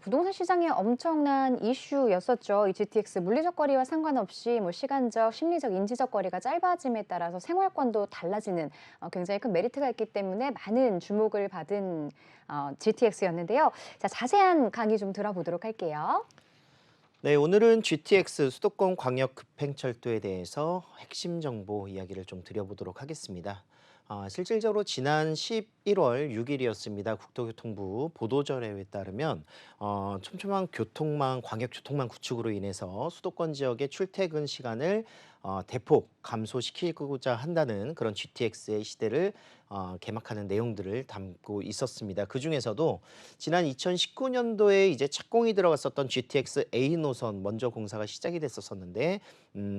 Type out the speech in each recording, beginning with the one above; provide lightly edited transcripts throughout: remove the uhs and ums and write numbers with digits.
부동산 시장에 엄청난 이슈였었죠. 이 GTX 물리적 거리와 상관없이 시간적, 심리적, 인지적 거리가 짧아짐에 따라서 생활권도 달라지는 굉장히 큰 메리트가 있기 때문에 많은 주목을 받은 GTX였는데요. 자, 자세한 강의 좀 들어보도록 할게요. 네, 오늘은 GTX 수도권 광역 급행철도에 대해서 핵심 정보 이야기를 좀 드려보도록 하겠습니다. 실질적으로 지난 11월 6일이었습니다. 국토교통부 보도자료에 따르면 촘촘한 광역교통망 구축으로 인해서 수도권 지역의 출퇴근 시간을 대폭 감소시키고자 한다는 그런 GTX의 시대를 개막하는 내용들을 담고 있었습니다. 그 중에서도 지난 2019년도에 이제 착공이 들어갔었던 GTX A 노선 먼저 공사가 시작이 됐었는데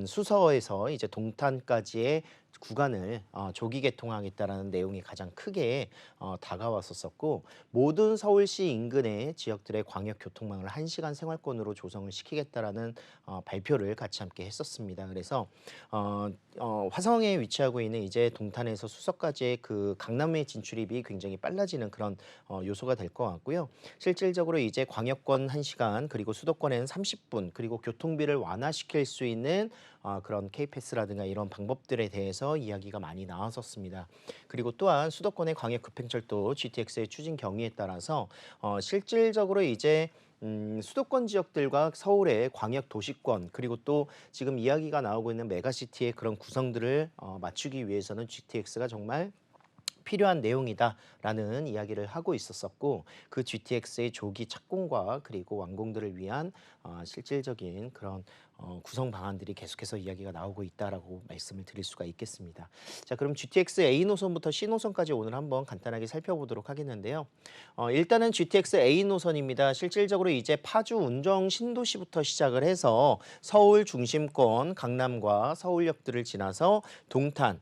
수서에서 이제 동탄까지의 구간을 조기 개통하겠다라는 내용이 가장 크게 다가왔었고, 모든 서울시 인근의 지역들의 광역 교통망을 1시간 생활권으로 조성을 시키겠다라는 발표를 같이 함께 했었습니다. 그래서 화성에 위치하고 있는 이제 동탄에서 수서까지의 그 강남의 진출입이 굉장히 빨라지는 그런 요소가 될 것 같고요. 실질적으로 이제 광역권 1시간, 그리고 수도권에는 30분, 그리고 교통비를 완화시킬 수 있는 그런 K패스라든가 이런 방법들에 대해서 이야기가 많이 나왔었습니다. 그리고 또한 수도권의 광역 급행철도 GTX의 추진 경위에 따라서 실질적으로 이제 수도권 지역들과 서울의 광역 도시권, 그리고 또 지금 이야기가 나오고 있는 메가시티의 그런 구성들을 맞추기 위해서는 GTX가 정말 필요한 내용이다라는 이야기를 하고 있었었고, 그 GTX의 조기 착공과 그리고 완공들을 위한 실질적인 그런 구성 방안들이 계속해서 이야기가 나오고 있다라고 말씀을 드릴 수가 있겠습니다. 자, 그럼 GTX A 노선부터 C 노선까지 오늘 한번 간단하게 살펴보도록 하겠는데요. 일단은 GTX A 노선입니다. 실질적으로 이제 파주 운정 신도시부터 시작을 해서 서울 중심권 강남과 서울역들을 지나서 동탄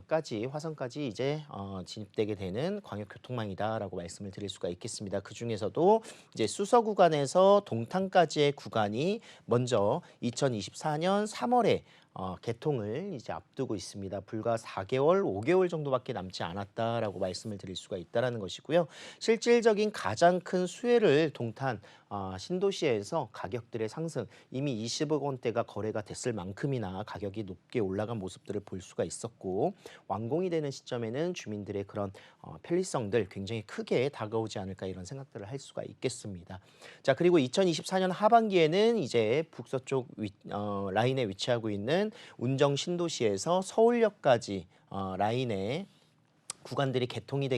까지 화성까지 이제 진입되게 되는 광역교통망이다라고 말씀을 드릴 수가 있겠습니다. 그 중에서도 이제 수서 구간에서 동탄까지의 구간이 먼저 2024년 3월에 개통을 이제 앞두고 있습니다. 불과 4개월, 5개월 정도밖에 남지 않았다라고 말씀을 드릴 수가 있다라는 것이고요. 실질적인 가장 큰 수혜를 동탄 신도시에서 가격들의 상승, 이미 20억 원대가 거래가 됐을 만큼이나 가격이 높게 올라간 모습들을 볼 수가 있었고, 완공이 되는 시점에는 주민들의 그런 편리성들 굉장히 크게 다가오지 않을까 이런 생각들을 할 수가 있겠습니다. 자, 그리고 2024년 하반기에는 이제 북서쪽 라인에 위치하고 있는 운정 신도시에서 서울역까지 라인에 구간들이 개통이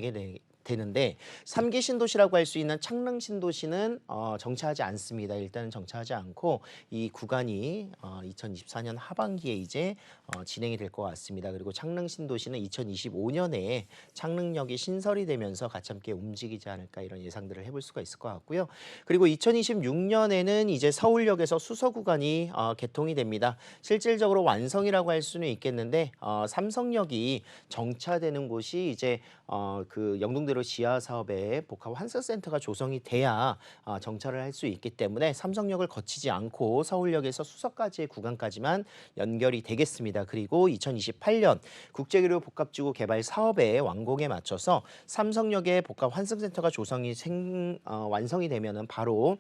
되는데, 3기 신도시라고 할 수 있는 창릉 신도시는 정차하지 않습니다. 일단은 정차하지 않고 이 구간이 2024년 하반기에 이제 진행이 될 것 같습니다. 그리고 창릉 신도시는 2025년에 창릉역이 신설이 되면서 같이 함께 움직이지 않을까 이런 예상들을 해볼 수가 있을 것 같고요. 그리고 2026년에는 이제 서울역에서 수서 구간이 개통이 됩니다. 실질적으로 완성이라고 할 수는 있겠는데 삼성역이 정차되는 곳이 이제 그 영동대로 지하 사업에 복합 환승센터가 조성이 돼야 정차를 할 수 있기 때문에 삼성역을 거치지 않고 서울역에서 수서까지의 구간까지만 연결이 되겠습니다. 그리고 2028년 국제교류 복합지구 개발 사업의 완공에 맞춰서 삼성역의 복합 환승센터가 완성이 되면은 바로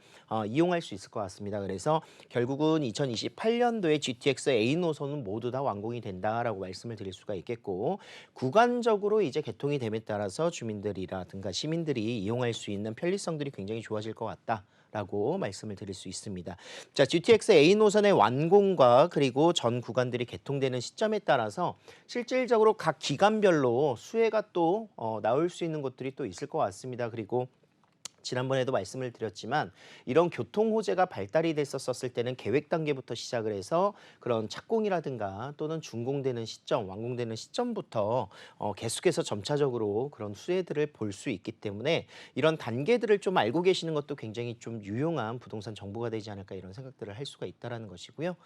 이용할 수 있을 것 같습니다. 그래서 결국은 2028년도에 GTX A 노선은 모두 다 완공이 된다라고 말씀을 드릴 수가 있겠고, 구간적으로 이제 개통이 됨에 따라서 주민들이라든가 시민들이 이용할 수 있는 편리성들이 굉장히 좋아질 것 같다라고 말씀을 드릴 수 있습니다. 자, GTX A 노선의 완공과 그리고 전 구간들이 개통되는 시점에 따라서 실질적으로 각 기간별로 수혜가 또 나올 수 있는 것들이 또 있을 것 같습니다. 그리고 지난번에도 말씀을 드렸지만 이런 교통 호재가 발달이 됐었을 때는 계획 단계부터 시작을 해서 그런 착공이라든가 또는 준공되는 시점, 완공되는 시점부터 계속해서 점차적으로 그런 수혜들을 볼 수 있기 때문에 이런 단계들을 좀 알고 계시는 것도 굉장히 좀 유용한 부동산 정보가 되지 않을까 이런 생각들을 할 수가 있다라는 것이고요.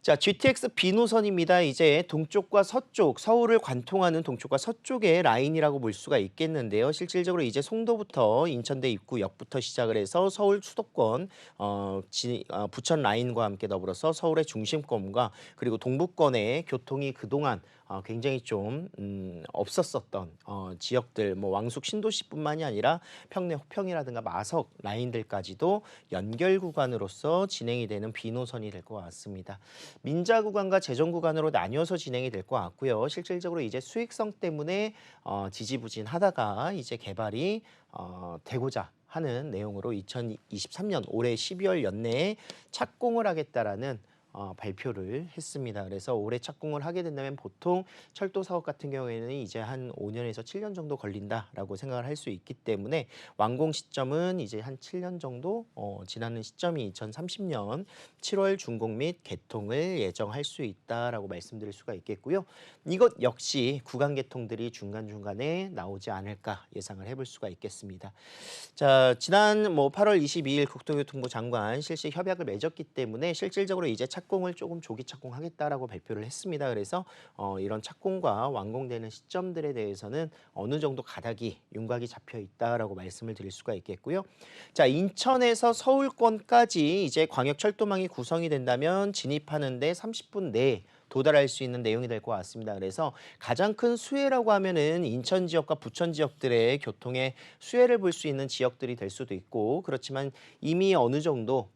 자, GTX B 노선입니다. 이제 동쪽과 서쪽, 서울을 관통하는 동쪽과 서쪽의 라인이라고 볼 수가 있겠는데요. 실질적으로 이제 송도부터 인천대 입구역부터 시작을 해서 서울 수도권, 부천 라인과 함께 더불어서 서울의 중심권과 그리고 동부권의 교통이 그동안 굉장히 좀 없었었던 지역들, 뭐 왕숙 신도시뿐만이 아니라 평내 호평이라든가 마석 라인들까지도 연결 구간으로서 진행이 되는 B 노선이 될 것 같습니다. 민자 구간과 재정 구간으로 나뉘어서 진행이 될 것 같고요. 실질적으로 이제 수익성 때문에 지지부진하다가 이제 개발이 되고자 하는 내용으로 2023년 올해 12월 연내에 착공을 하겠다라는 발표를 했습니다. 그래서 올해 착공을 하게 된다면 보통 철도 사업 같은 경우에는 이제 한 5년에서 7년 정도 걸린다라고 생각을 할 수 있기 때문에 완공 시점은 이제 한 7년 정도 지나는 시점이 2030년 7월 준공 및 개통을 예정할 수 있다라고 말씀드릴 수가 있겠고요. 이것 역시 구간 개통들이 중간중간에 나오지 않을까 예상을 해볼 수가 있겠습니다. 자, 지난 8월 22일 국토교통부 장관 실시 협약을 맺었기 때문에 실질적으로 이제 착공을 조금 조기 착공하겠다라고 발표를 했습니다. 그래서 이런 착공과 완공되는 시점들에 대해서는 어느 정도 가닥이 윤곽이 잡혀 있다라고 말씀을 드릴 수가 있겠고요. 자, 인천에서 서울권까지 이제 광역철도망이 구성이 된다면 진입하는데 30분 내에 도달할 수 있는 내용이 될 것 같습니다. 그래서 가장 큰 수혜라고 하면은 인천 지역과 부천 지역들의 교통의 수혜를 볼 수 있는 지역들이 될 수도 있고, 그렇지만 이미 어느 정도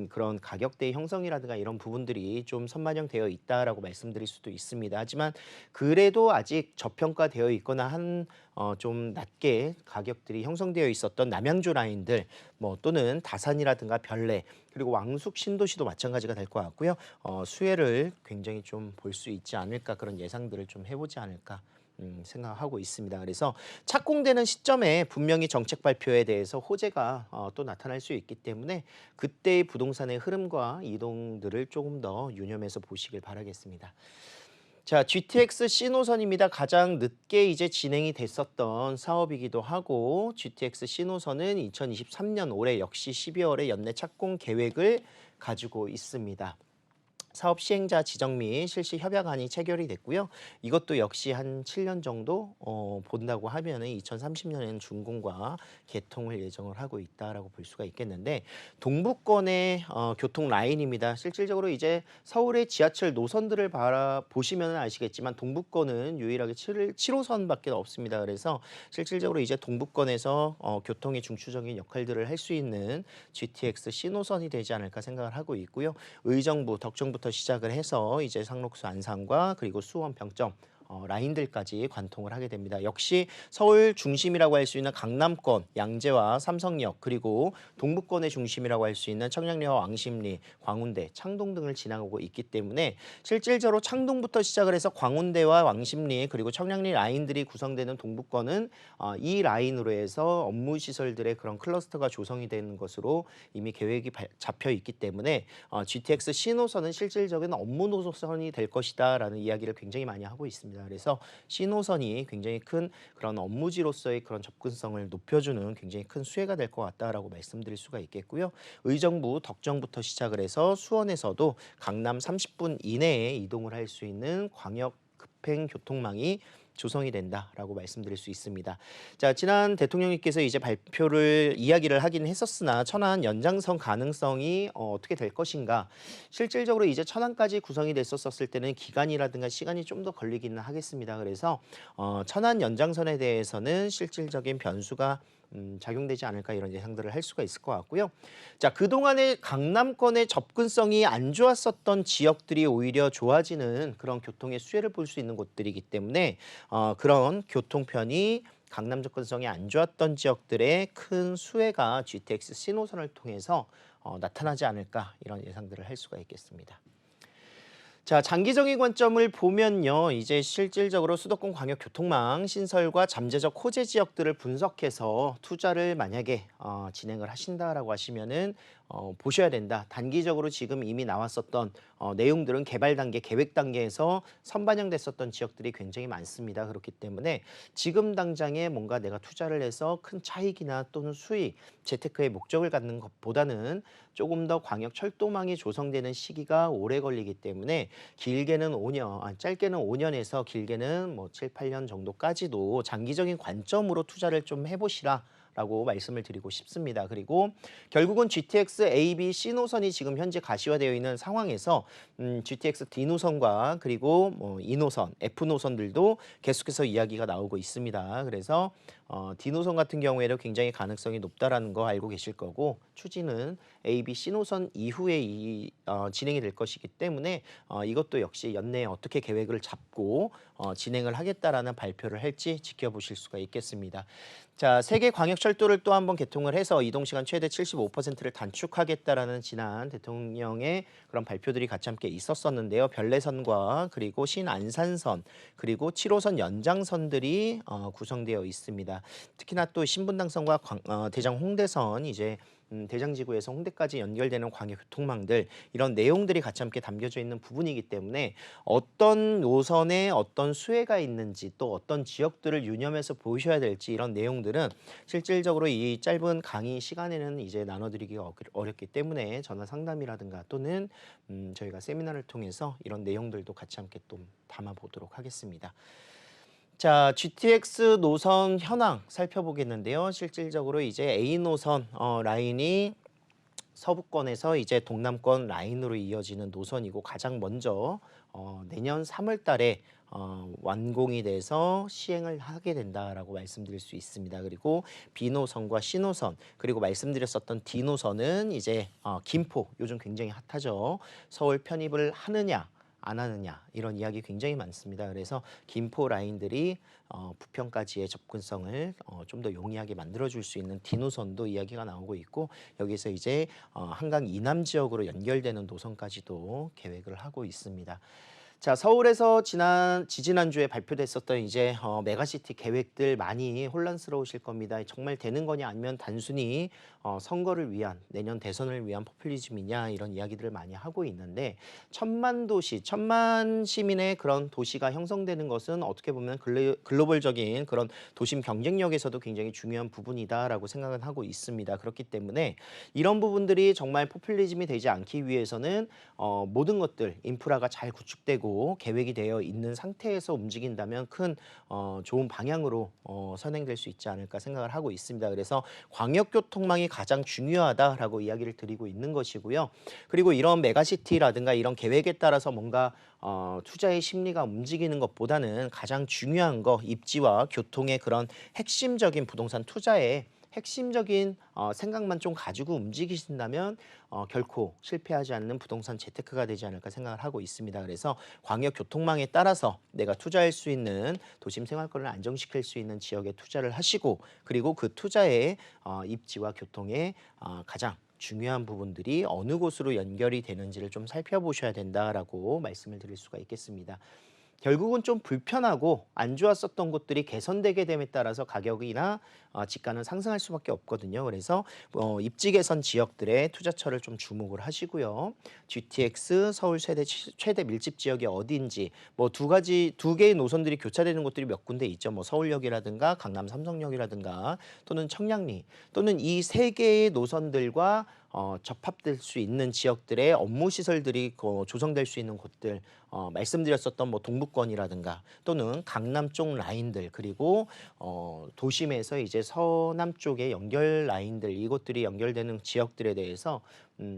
그런 가격대 형성이라든가 이런 부분들이 좀 선반영되어 있다라고 말씀드릴 수도 있습니다. 하지만 그래도 아직 저평가되어 있거나 좀 낮게 가격들이 형성되어 있었던 남양주 라인들 또는 다산이라든가 별내 그리고 왕숙 신도시도 마찬가지가 될 것 같고요. 수혜를 굉장히 좀 볼 수 있지 않을까, 그런 예상들을 좀 해보지 않을까 생각하고 있습니다. 그래서 착공되는 시점에 분명히 정책 발표에 대해서 호재가 또 나타날 수 있기 때문에 그때의 부동산의 흐름과 이동들을 조금 더 유념해서 보시길 바라겠습니다. 자, GTX C 노선입니다. 가장 늦게 이제 진행이 됐었던 사업이기도 하고, GTX C 노선은 2023년 올해 역시 12월에 연내 착공 계획을 가지고 있습니다. 사업 시행자 지정 및 실시 협약안이 체결이 됐고요. 이것도 역시 한 7년 정도 본다고 하면은 2030년에는 준공과 개통을 예정을 하고 있다라고 볼 수가 있겠는데, 동부권의 교통 라인입니다. 실질적으로 이제 서울의 지하철 노선들을 보시면 아시겠지만 동부권은 유일하게 7호선밖에 없습니다. 그래서 실질적으로 이제 동부권에서 교통의 중추적인 역할들을 할 수 있는 GTX C 노선이 되지 않을까 생각을 하고 있고요. 의정부, 덕정부터 시작을 해서 이제 상록수 안산과 그리고 수원 평점 라인들까지 관통을 하게 됩니다. 역시 서울 중심이라고 할 수 있는 강남권, 양재와 삼성역, 그리고 동부권의 중심이라고 할 수 있는 청량리와 왕십리, 광운대, 창동 등을 지나고 있기 때문에 실질적으로 창동부터 시작을 해서 광운대와 왕십리 그리고 청량리 라인들이 구성되는 동부권은 이 라인으로 해서 업무 시설들의 그런 클러스터가 조성이 되는 것으로 이미 계획이 잡혀 있기 때문에 GTX C 노선은 실질적인 업무 노선이 될 것이다라는 이야기를 굉장히 많이 하고 있습니다. 그래서 C 노선이 굉장히 큰 그런 업무지로서의 그런 접근성을 높여주는 굉장히 큰 수혜가 될 것 같다라고 말씀드릴 수가 있겠고요. 의정부, 덕정부터 시작을 해서 수원에서도 강남 30분 이내에 이동을 할 수 있는 광역 급행 교통망이 조성이 된다라고 말씀드릴 수 있습니다. 자, 지난 대통령님께서 이제 이야기를 하긴 했었으나 천안 연장선 가능성이 어떻게 될 것인가. 실질적으로 이제 천안까지 구성이 됐었을 때는 기간이라든가 시간이 좀 더 걸리기는 하겠습니다. 그래서 천안 연장선에 대해서는 실질적인 변수가 작용되지 않을까, 이런 예상들을 할 수가 있을 것 같고요. 자, 그동안에 강남권의 접근성이 안 좋았었던 지역들이 오히려 좋아지는 그런 교통의 수혜를 볼 수 있는 곳들이기 때문에 그런 교통편이 강남 접근성이 안 좋았던 지역들의 큰 수혜가 GTX C 노선을 통해서 나타나지 않을까, 이런 예상들을 할 수가 있겠습니다. 자, 장기적인 관점을 보면요, 이제 실질적으로 수도권 광역 교통망 신설과 잠재적 호재 지역들을 분석해서 투자를 만약에 진행을 하신다라고 하시면은 보셔야 된다. 단기적으로 지금 이미 나왔었던 내용들은 개발 단계, 계획 단계에서 선반영됐었던 지역들이 굉장히 많습니다. 그렇기 때문에 지금 당장에 뭔가 내가 투자를 해서 큰 차익이나 또는 수익, 재테크의 목적을 갖는 것보다는 조금 더 광역 철도망이 조성되는 시기가 오래 걸리기 때문에 길게는 5년, 짧게는 5년에서 길게는 뭐 7, 8년 정도까지도 장기적인 관점으로 투자를 좀 해보시라. 라고 말씀을 드리고 싶습니다. 그리고 결국은 GTX A, B, C 노선이 지금 현재 가시화되어 있는 상황에서 GTX D 노선과 그리고 뭐 E 노선, F 노선들도 계속해서 이야기가 나오고 있습니다. 그래서 D 노선 같은 경우에는 굉장히 가능성이 높다라는 거 알고 계실 거고 추진은 A, B, C 노선 이후에 진행이 될 것이기 때문에 이것도 역시 연내에 어떻게 계획을 잡고 진행을 하겠다라는 발표를 할지 지켜보실 수가 있겠습니다. 자, 세계 광역철도를 또 한 번 개통을 해서 이동시간 최대 75%를 단축하겠다라는 지난 대통령의 그런 발표들이 같이 함께 있었었는데요. 별내선과 그리고 신안산선 그리고 7호선 연장선들이 구성되어 있습니다. 특히나 또 신분당선과 대장 홍대선 이제 대장지구에서 홍대까지 연결되는 광역교통망들 이런 내용들이 같이 함께 담겨져 있는 부분이기 때문에 어떤 노선에 어떤 수혜가 있는지 또 어떤 지역들을 유념해서 보셔야 될지 이런 내용들은 실질적으로 이 짧은 강의 시간에는 이제 나눠드리기가 어렵기 때문에 전화 상담이라든가 또는 저희가 세미나를 통해서 이런 내용들도 같이 함께 또 담아보도록 하겠습니다. 자, GTX 노선 현황 살펴보겠는데요. 실질적으로 이제 A 노선 라인이 서부권에서 이제 동남권 라인으로 이어지는 노선이고 가장 먼저 내년 3월 달에 완공이 돼서 시행을 하게 된다라고 말씀드릴 수 있습니다. 그리고 B노선과 C노선 그리고 말씀드렸었던 D노선은 이제 김포 요즘 굉장히 핫하죠. 서울 편입을 하느냐 안 하느냐 이런 이야기 굉장히 많습니다. 그래서 김포 라인들이 부평까지의 접근성을 좀 더 용이하게 만들어줄 수 있는 D노선도 이야기가 나오고 있고 여기서 이제 한강 이남 지역으로 연결되는 노선까지도 계획을 하고 있습니다. 자, 서울에서 지지난주에 발표됐었던 이제 메가시티 계획들 많이 혼란스러우실 겁니다. 정말 되는 거냐 아니면 단순히 선거를 위한 내년 대선을 위한 포퓰리즘이냐 이런 이야기들을 많이 하고 있는데 천만 도시, 천만 시민의 그런 도시가 형성되는 것은 어떻게 보면 글로벌적인 그런 도심 경쟁력에서도 굉장히 중요한 부분이다라고 생각은 하고 있습니다. 그렇기 때문에 이런 부분들이 정말 포퓰리즘이 되지 않기 위해서는 모든 것들 인프라가 잘 구축되고 계획이 되어 있는 상태에서 움직인다면 큰 좋은 방향으로 선행될 수 있지 않을까 생각을 하고 있습니다. 그래서 광역교통망이 가장 중요하다라고 이야기를 드리고 있는 것이고요. 그리고 이런 메가시티라든가 이런 계획에 따라서 뭔가 투자의 심리가 움직이는 것보다는 가장 중요한 거 입지와 교통의 그런 핵심적인 부동산 투자에 핵심적인 생각만 좀 가지고 움직이신다면 결코 실패하지 않는 부동산 재테크가 되지 않을까 생각을 하고 있습니다. 그래서 광역 교통망에 따라서 내가 투자할 수 있는 도심 생활권을 안정시킬 수 있는 지역에 투자를 하시고 그리고 그 투자의 입지와 교통의 가장 중요한 부분들이 어느 곳으로 연결이 되는지를 좀 살펴보셔야 된다라고 말씀을 드릴 수가 있겠습니다. 결국은 좀 불편하고 안 좋았었던 곳들이 개선되게 됨에 따라서 가격이나 지가는 상승할 수밖에 없거든요. 그래서 입지 개선 지역들의 투자처를 좀 주목을 하시고요. GTX 서울 최대 밀집 지역이 어디인지 뭐 두 개의 노선들이 교차되는 곳들이 몇 군데 있죠. 뭐 서울역이라든가 강남 삼성역이라든가 또는 청량리 또는 이 세 개의 노선들과 접합될 수 있는 지역들의 업무 시설들이 조성될 수 있는 곳들 말씀드렸었던 뭐 동부권이라든가 또는 강남 쪽 라인들 그리고 도심에서 이제 서남 쪽의 연결 라인들 이곳들이 연결되는 지역들에 대해서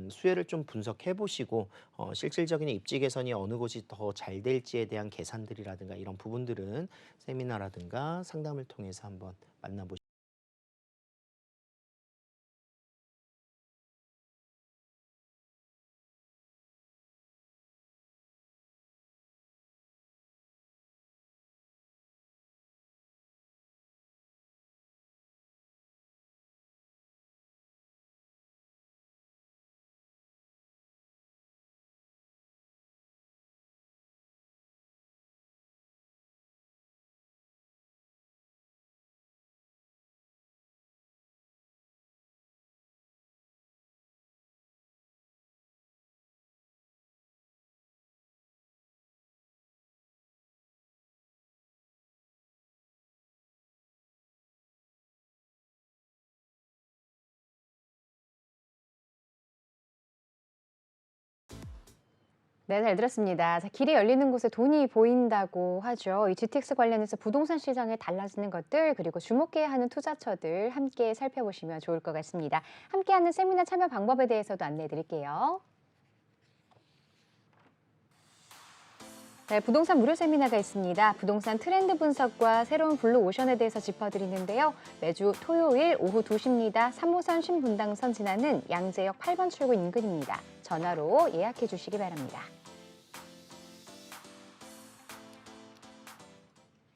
수혜를 좀 분석해 보시고 실질적인 입지 개선이 어느 곳이 더 잘 될지에 대한 계산들이라든가 이런 부분들은 세미나라든가 상담을 통해서 한번 만나보시기 네, 잘 들었습니다. 자, 길이 열리는 곳에 돈이 보인다고 하죠. 이 GTX 관련해서 부동산 시장에 달라지는 것들, 그리고 주목해야 하는 투자처들 함께 살펴보시면 좋을 것 같습니다. 함께하는 세미나 참여 방법에 대해서도 안내해 드릴게요. 네, 부동산 무료 세미나가 있습니다. 부동산 트렌드 분석과 새로운 블루오션에 대해서 짚어드리는데요. 매주 토요일 오후 2시입니다. 3호선 신분당선 지나는 양재역 8번 출구 인근입니다. 전화로 예약해 주시기 바랍니다.